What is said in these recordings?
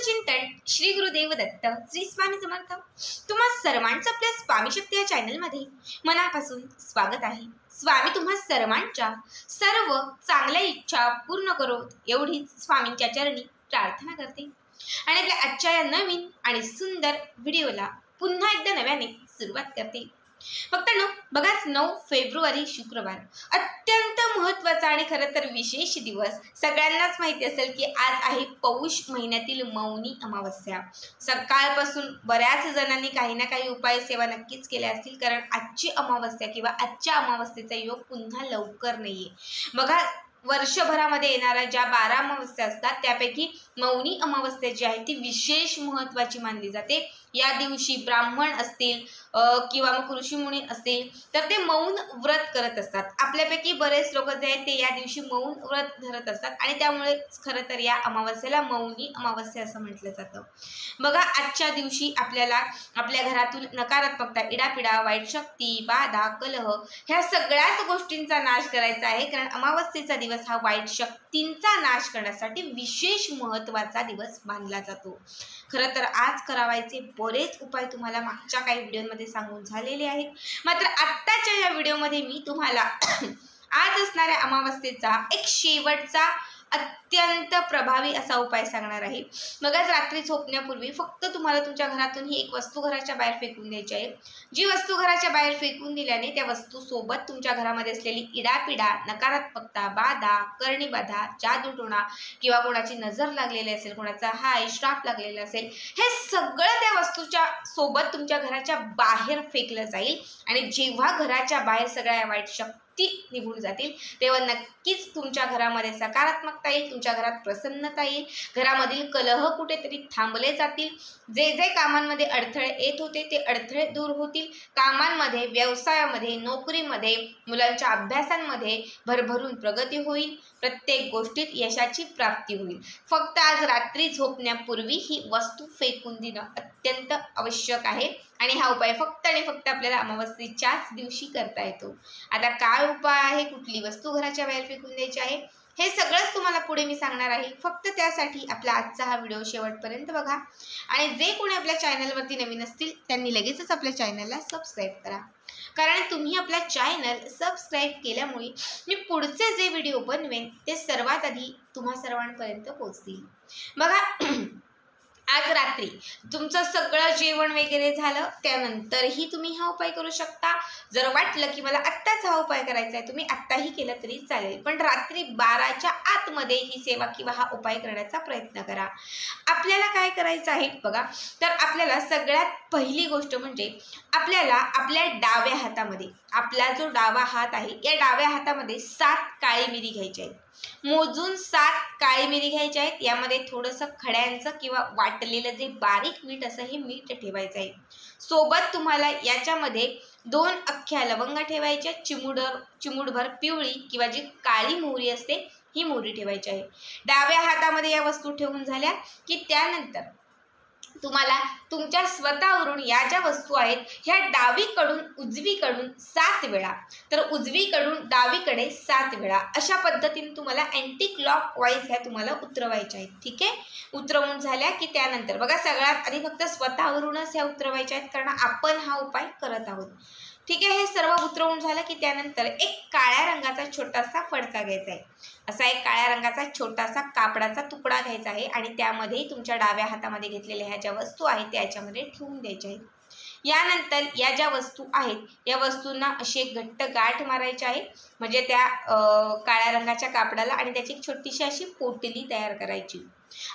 चिंतन श्री गुरुदेव दत्त श्री स्वामी समर्थ। तुम्हा सर्वांचं आपल्या स्वामी शक्ती या चॅनलमध्ये मनापासून स्वागत आहे। स्वामी तुम्हा सर्वांच्या सर्व चांगल्या इच्छा पूर्ण करोत एवढीच स्वामींच्या चरणी प्रार्थना करते आणि आपल्या आजच्या या नवीन आणि सुंदर व्हिडिओला पुन्हा एकदा नव्याने सुरुवात करते। फक्त बघाच 9 फेब्रुवारी शुक्रवार अत्यंत महत्त्वाचा आणि खरं तर विशेष दिवस। सगळ्यांनाच माहिती असेल की आज आहे पौष महिन्यातील मौनी अमावस्या। सकाळपासून बऱ्याच जणांनी काही ना काही उपाय सेवा नक्कीच केल्या असतील, कारण आजची अमावस्या किंवा आजच्या अमावस्येचा योग पुन्हा लवकर नाहीये। बघा, वर्षभरामध्ये येणाऱ्या ज्या 12 अमावस्या असतात त्यापैकी मौनी अमावस्या जी आहे ती विशेष महत्त्वाची मानली जाते। या दिवशी ब्राह्मण असतील किंवा मग ऋषीमुनी असतील तर ते मौन व्रत करत असतात। आपल्यापैकी बरेच लोक जे आहेत ते या दिवशी मौन व्रत धरत असतात आणि त्यामुळे खरं तर या अमावस्येला मौनी अमावस्या असं म्हटलं जातं। बघा, आजच्या दिवशी आपल्याला आपल्या घरातून नकारात्मकता, इडापिडा, वाईट शक्ती, बाधा, कलह ह्या सगळ्याच गोष्टींचा नाश करायचा आहे, कारण अमावस्येचा दिवस हा वाईट शक्तींचा नाश करण्यासाठी विशेष महत्त्वाचा दिवस मानला जातो। खरं तर आज करावायचे बरेच उपाय तुम्हाला मागच्या काही व्हिडिओमध्ये सांगून झालेले आहेत, मात्र आत्ताच्या या व्हिडिओमध्ये मी तुम्हाला आज असणाऱ्या अमावस्येचा एक शेवटचा अत्यंत प्रभावी असा उपाय सांगणार आहे। मग आज रात्री झोपण्यापूर्वी फक्त तुम्हाला तुमच्या घरातून ही एक वस्तू घराच्या बाहेर फेकून द्यायची आहे। जी वस्तू घराच्या बाहेर फेकून दिल्याने त्या वस्तू सोबत तुमच्या घरामध्ये असलेली इडापिडा, नकारात्मकता, बाधा, करणीबाधा, जादूटोणा किंवा कोणाची नजर लागलेली असेल, कोणाचा हाय श्राप लागलेला असेल, हे सगळं त्या वस्तूच्या सोबत तुमच्या घराच्या बाहेर फेकलं जाईल। आणि जेव्हा घराच्या बाहेर सगळ्या वाईट शक्ती निघून जातील तेव्हा नक्कीच तुमच्या घरामध्ये सकारात्मकता येईल, तुमच्या घरात प्रसन्नता येईल, घरामधील कलह कुठेतरी थांबले जातील, जे जे कामांमध्ये अडथळे येत होते ते अडथळे दूर होतील, कामांमध्ये, व्यवसायामध्ये, नोकरीमध्ये, मुलांच्या अभ्यासांमध्ये भरभरून प्रगती होईल, प्रत्येक गोष्टीत यशाची प्राप्ती होईल। फक्त आज रात्री झोपण्यापूर्वी ही वस्तू फेकून देणं अत्यंत आवश्यक आहे आणि हा उपाय फक्त आणि फक्त आपल्याला अमावस्येच्याच दिवशी करता येतो। आता काय उपाय आहे, कुठली वस्तू घराच्या बाहेर फेकून द्यायची आहे, हे सगळंच तुम्हाला पुढे मी सांगणार आहे। फक्त त्यासाठी आपला आजचा हा व्हिडिओ शेवटपर्यंत बघा आणि जे कोणी आपल्या चॅनलवरती नवीन असतील त्यांनी लगेचच आपल्या चॅनलला सबस्क्राईब करा, कारण तुम्ही आपला चॅनल सबस्क्राईब केल्यामुळे मी पुढचे जे व्हिडिओ बनवेन ते सर्वात आधी तुम्हा सर्वांपर्यंत पोहोचतील। बघा, आज रात्री तुमचं सगळं जेवण वगैरे झालं त्यानंतरही तुम्ही हा उपाय करू शकता। जर वाटलं की मला आत्ताच हा उपाय करायचा आहे, तुम्ही आत्ताही केलं तरी चालेल, पण रात्री 12च्या आतमध्ये ही सेवा किंवा हा उपाय करण्याचा प्रयत्न करा। आपल्याला काय करायचं आहे बघा, तर आपल्याला सगळ्यात पहिली गोष्ट म्हणजे आपल्याला आपल्या डाव्या हातामध्ये, आपला जो डावा हात आहे या डाव्या हातामध्ये 7 काळी मिरी घ्यायची आहेत। मोजून 7 काळी मिरी घ्यायची आहेत। यामध्ये थोडंसं खड्यांचं किंवा वाटलेलं जे बारीक मीठ असं हे मीठ ठेवायचं आहे। सोबत तुम्हाला याच्यामध्ये 2 अख्ख्या लवंगा ठेवायच्या, चिमूटभर पिवळी किंवा जी काळी मोहरी असते ही मोहरी ठेवायची आहे। डाव्या हातामध्ये या वस्तू ठेवून झाल्या की त्यानंतर तुम्हाला तुमच्या स्वतःवरून या ज्या वस्तू आहेत ह्या डावीकडून उजवीकडून 7 वेळा, तर उजवीकडून डावीकडे 7 वेळा अशा पद्धतीने तुम्हाला अँटी क्लॉक वाईज ह्या तुम्हाला उतरवायच्या आहेत। ठीक आहे, उतरवून झाल्या की त्यानंतर बघा, सगळ्यात आधी फक्त स्वतःवरूनच ह्या उतरवायच्या आहेत, कारण आपण हा उपाय करत आहोत। ठीक आहे, हे सर्व उतरवून झालं की त्यानंतर एक काळ्या रंगाचा छोटासा फडका घ्यायचा आहे। असा एक काळ्या रंगाचा छोटासा कापडाचा तुकडा घ्यायचा आहे आणि त्यामध्ये तुमच्या डाव्या हातामध्ये घेतलेल्या ह्या ज्या वस्तू आहेत त्या याच्यामध्ये ठेवून द्यायच्या आहेत। यानंतर या ज्या वस्तू आहेत या वस्तूंना अशी एक घट्ट गाठ मारायची आहे, म्हणजे त्या काळ्या रंगाच्या कापडाला, आणि त्याची एक छोटीशी अशी पोटली तयार करायची।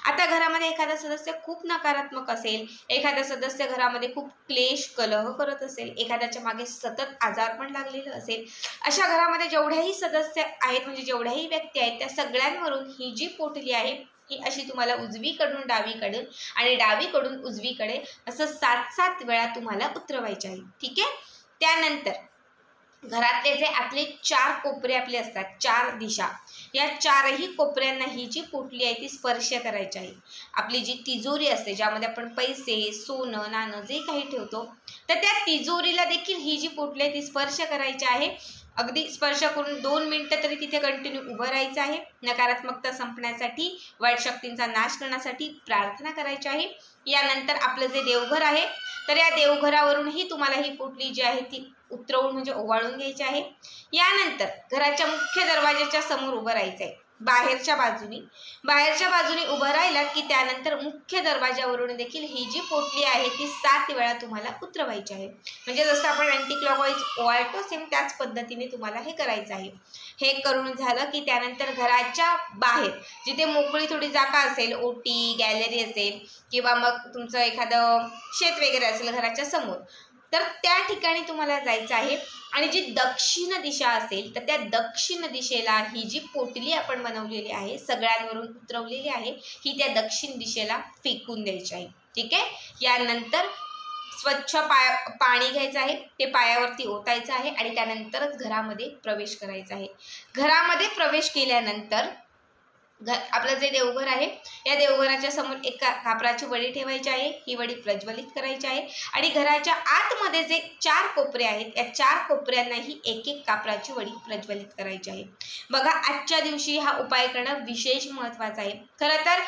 आता घरामध्ये एखादा सदस्य खूप नकारात्मक असेल, एखादा सदस्य घरामध्ये खूप क्लेश कलह करत असेल, एखाद्याच्या मागे सतत आजार पण लागलेलं असेल, अशा घरामध्ये जेवढ्याही सदस्य आहेत म्हणजे जेवढ्याही व्यक्ती आहेत त्या सगळ्यांवरून ही जी पोटली आहे ही अशी तुम्हाला उजवीकडून डावीकडे आणि डावीकडून उजवीकडे असं 7-7 वेळा तुम्हाला उतरवायचे आहे। ठीक आहे, त्यानंतर घरातले जे आपले 4 कोपरे आपले असतात, 4 दिशा, या चारही कोपऱ्यांना ही जी पोटली आहे ती स्पर्श करायची आहे। आपली जी तिजोरी असते ज्यामध्ये आपण पैसे, सोनं, नाणं जे काही ठेवतो, तर त्या तिजोरीला देखील ही जी पोटली आहे ती स्पर्श करायची आहे। अगदी स्पर्श करून 2 मिनिटं तरी तिथे कंटिन्यू उभं राहायचं आहे। नकारात्मकता संपण्यासाठी, वाईट शक्तींचा नाश करण्यासाठी प्रार्थना करायची आहे। यानंतर आपलं जे देवघर आहे, तर या देवघरावरूनही तुम्हाला ही पोटली जी आहे ती उतरवून म्हणजे ओवाळून घ्यायची आहे। यानंतर घराच्या मुख्य दरवाजाच्या समोर उभं राहायचं आहे, बाहेरच्या बाजूने उभं राहिलात की त्यानंतर मुख्य दरवाजावरून देखील ही जी पोटली आहे ती 7 वेळा तुम्हाला उतरवायची आहे। म्हणजे जसं आपण अँटी क्लॉकवाईज ओवाळतो सेम त्याच पद्धतीने तुम्हाला हे करायचं आहे। हे करून झालं की त्यानंतर घराच्या बाहेर जिथे मोकळी थोडी जागा असेल, ओटी, गॅलरी असेल किंवा मग तुमचं एखादं शेत वगैरे असेल घराच्या समोर, तर त्या ठिकाणी तुम्हाला जायचं आहे आणि जी दक्षिण दिशा असेल तर त्या दक्षिण दिशेला ही जी पोटली आपण बनवलेली आहे, सगळ्यांवरून उतरवलेली आहे, ही त्या दक्षिण दिशेला फेकून द्यायची आहे। ठीक आहे। यानंतर स्वच्छ पाणी घ्यायचं आहे, ते पायावरती ओतायचं आहे आणि त्यानंतरच घरामध्ये प्रवेश करायचा आहे। घरामध्ये प्रवेश केल्यानंतर आपलं जे देवघर आहे या देवघराच्या समोर एक कापराची वडी ठेवायची आहे, ही वडी प्रज्वलित करायची आहे आणि घराच्या आतमध्ये जे 4 कोपरे आहेत या 4 कोपऱ्यांनाही एक कापराची वडी प्रज्वलित करायची आहे। बघा, आजच्या दिवशी हा उपाय करणं विशेष महत्त्वाचा आहे। खरं तर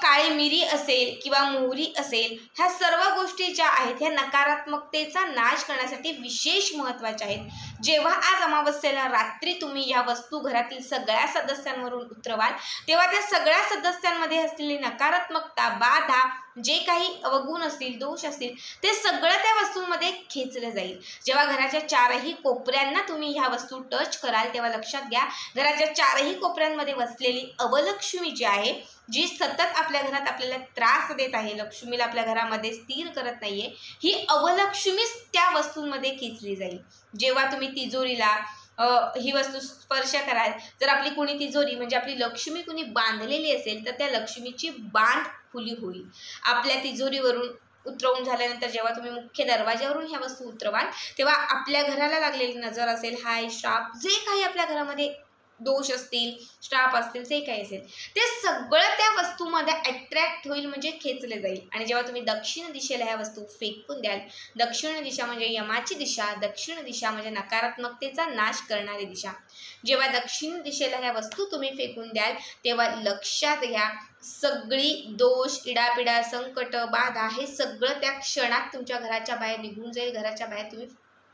काळी मिरी असेल किंवा मोहरी असेल, ह्या सर्व गोष्टी ज्या आहेत ह्या नकारात्मकतेचा नाश करण्यासाठी विशेष महत्त्वाच्या आहेत। जेव्हा आज अमावस्येला रात्री तुम्ही ह्या वस्तू घरातील सगळ्या सदस्यांवरून उतरवाल, तेव्हा त्या सगळ्या सदस्यांमध्ये असलेली नकारात्मकता, बाधा, जे काही अवगुण असतील, दोष असतील, ते सगळं त्या वस्तूंमध्ये खेचलं जाईल। जेव्हा घराच्या 4ही कोपऱ्यांना तुम्ही ह्या वस्तू टच कराल तेव्हा लक्षात घ्या, घराच्या 4ही कोपऱ्यांमध्ये वसलेली अवलक्ष्मी जी आहे, जी सतत आपल्या घरात आपल्याला त्रास देत आहे, लक्ष्मीला आपल्या घरामध्ये स्थिर करत नाहीये, ही अवलक्ष्मीच त्या वस्तूंमध्ये खेचली जाईल। जेव्हा तुम्ही तिजोरीला ही वस्तू स्पर्श कराल, जर आपली कुणी तिजोरी म्हणजे आपली लक्ष्मी कुणी बांधलेली असेल तर त्या लक्ष्मीची बांध खुली होईल। आपल्या तिजोरीवरून उतरवून झाल्यानंतर जेव्हा तुम्ही मुख्य दरवाजावरून ह्या वस्तू उतरवाल तेव्हा आपल्या घराला लागलेली नजर असेल, हाय, श्राप, जे काही आपल्या घरामध्ये दोष असतील, श्राप असतील, जे काही असेल ते सगळं त्या वस्तूमध्ये अट्रॅक्ट होईल, म्हणजे खेचले जाईल। आणि जेव्हा तुम्ही दक्षिण दिशेला ह्या वस्तू फेकून द्याल, दक्षिण दिशा म्हणजे यमाची दिशा, दक्षिण दिशा म्हणजे नकारात्मकतेचा नाश करणारी दिशा, जेव्हा दक्षिण दिशेला ह्या वस्तू तुम्ही फेकून द्याल तेव्हा लक्षात घ्या, सगळी दोष, इडापिडा, संकट, बाधा हे सगळं त्या क्षणात तुमच्या घराच्या बाहेर निघून जाईल। घराच्या बाहेर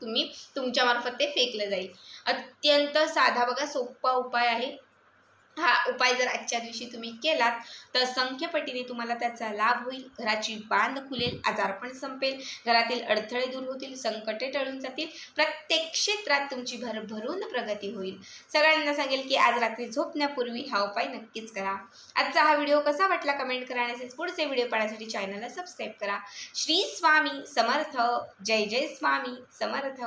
तुम्ही तुमच्या मार्फत ते फेकलं जाईल। अत्यंत साधा, बघा, सोपा उपाय आहे हा। उपाय जर आजच्या दिवशी तुम्ही केलात तर संख्यपटीने तुम्हाला त्याचा लाभ होईल, घराची बांध खुलेल, आजारपण संपेल, घरातील अडथळे दूर होतील, संकटे टळून जातील, प्रत्येक क्षेत्रात तुमची भरभरून प्रगती होईल। सगळ्यांना सांगेल की आज रात्री झोपण्यापूर्वी हा उपाय नक्कीच करा। आजचा हा व्हिडिओ कसा वाटला कमेंट करा आणि पुढचे व्हिडिओ पाहण्यासाठी चॅनलला सबस्क्राईब करा। श्री स्वामी समर्थ, जय जय स्वामी समर्थ।